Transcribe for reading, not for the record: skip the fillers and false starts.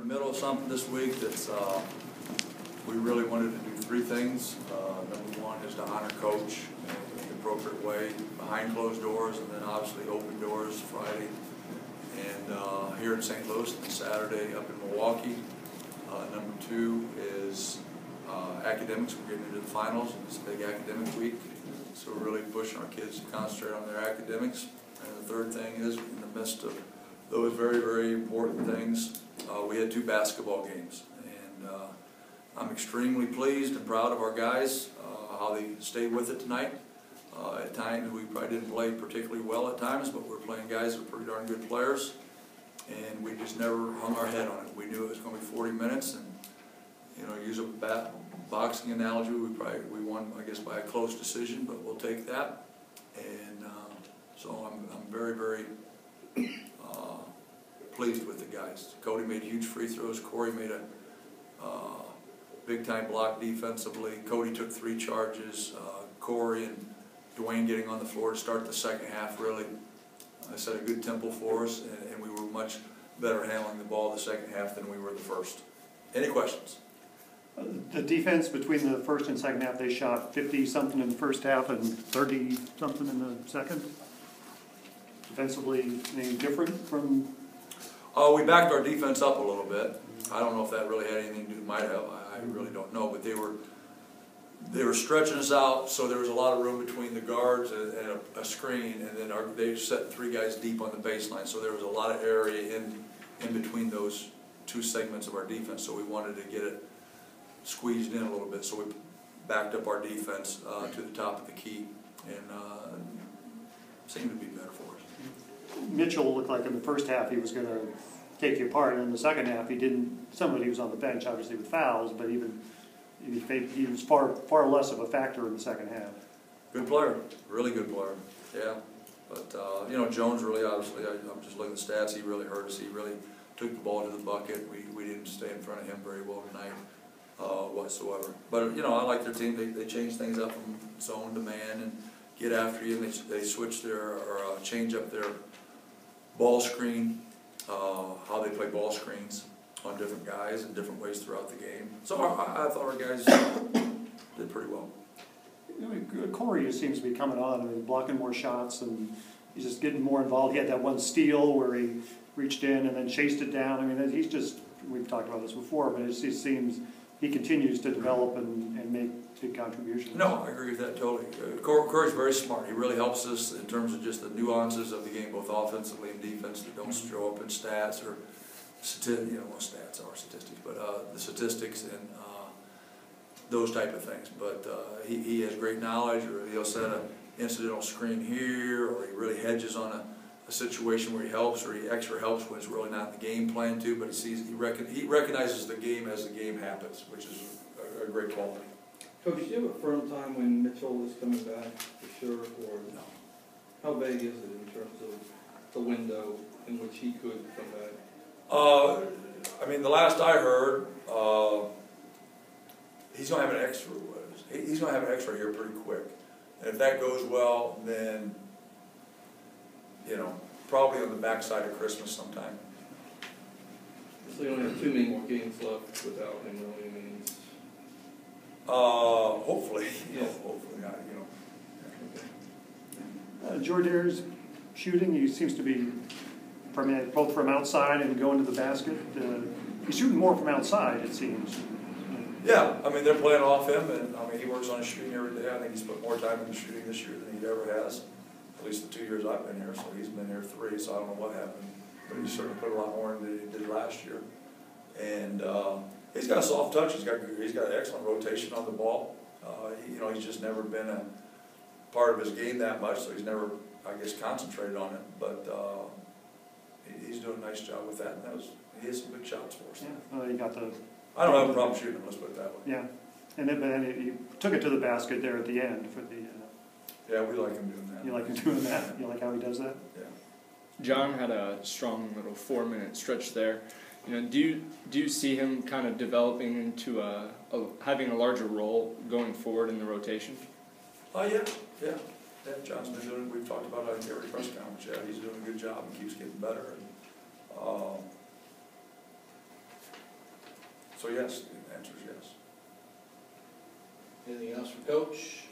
middle of something this week that's, we really wanted to do three things. Number one is to honor Coach in the appropriate way, behind closed doors, and then obviously open doors Friday. And here in St. Louis and Saturday up in Milwaukee. Number two is academics. We're getting into the finals, and it's a big academic week. So we're really pushing our kids to concentrate on their academics. And the third thing is, in the midst of those very, very important things, we had 2 basketball games. And I'm extremely pleased and proud of our guys, how they stayed with it tonight. At times we probably didn't play particularly well at times, but we're playing guys who are pretty darn good players. And we just never hung our head on it. We knew it was going to be 40 minutes, and use a boxing analogy, we won, I guess, by a close decision, but we'll take that. And so I'm very, very pleased with the guys. Cody made huge free throws. Corey made a big-time block defensively. Cody took 3 charges. Corey and Dwayne getting on the floor to start the second half really set a good tempo for us, and we were much better handling the ball the second half than we were the first. Any questions? The defense between the first and second half, they shot 50-something in the first half and 30-something in the second. Defensively, anything different from? We backed our defense up a little bit. I don't know if that really had anything to do. Might have. I really don't know. But they were stretching us out, so there was a lot of room between the guards and a screen, and then they set 3 guys deep on the baseline. So there was a lot of area in between those 2 segments of our defense. So we wanted to get it squeezed in a little bit. So we backed up our defense to the top of the key, and seemed to be better for us. Mitchell looked like in the first half he was going to take you apart, and in the second half he didn't. Somebody was on the bench, obviously with fouls, but even he was far less of a factor in the second half. Good player, really good player. Yeah, but Jones really, obviously, I'm just looking at the stats. He really hurt us. He really took the ball to the bucket. We didn't stay in front of him very well tonight whatsoever. But I like their team. They change things up from zone to man and get after you. And they switch their or change up their ball screen, how they play ball screens on different guys in different ways throughout the game. So I thought our guys did pretty well. Corey just seems to be coming on. I mean, blocking more shots, and he's just getting more involved. He had that one steal where he reached in and then chased it down. I mean, he's just, we've talked about this before, but it just seems he continues to develop and make big contributions. No, I agree with that totally. Corey's very smart. He really helps us in terms of just the nuances of the game, both offensively and defense, that don't show up in stats or stats are statistics, but the statistics and those type of things. But he has great knowledge, or he'll set an incidental screen here, or he really hedges on a situation where he helps, or he extra helps when it's really not in the game plan too. But he recognizes the game as the game happens, which is a great quality. Coach, do you have a firm time when Mitchell is coming back for sure, or no? How vague is it in terms of the window in which he could come back? I mean, the last I heard, he's going to have an extra. He's going to have an extra here pretty quick, and if that goes well, then probably on the backside of Christmas sometime. So you only have 2 more games left without him, really means. Hopefully, yeah. Hopefully not. Jordair's shooting, he seems to be both from outside and going to the basket. He's shooting more from outside, it seems. Yeah, I mean, they're playing off him, and I mean, he works on his shooting every day. I think he's put more time into shooting this year than he ever has, at least the 2 years I've been here. So he's been here 3, so I don't know what happened, but he certainly put a lot more in than he did last year. And he's got a soft touch. He's got an excellent rotation on the ball. He's just never been a part of his game that much, so he's never, I guess, concentrated on it. But he's doing a nice job with that, and he has some big shots for us. Yeah, he got the. I don't have a problem shooting him, let's put it that way. Yeah, and then he took it to the basket there at the end for the. Yeah, we like him doing that. You like him doing that? You like how he does that? Yeah. John had a strong little 4-minute stretch there. Do you see him kind of developing into having a larger role going forward in the rotation? Yeah. John's been doing. We've talked about it in every press conference. Yeah, he's doing a good job and keeps getting better. And, So yes, the answer is yes. Anything else for Coach?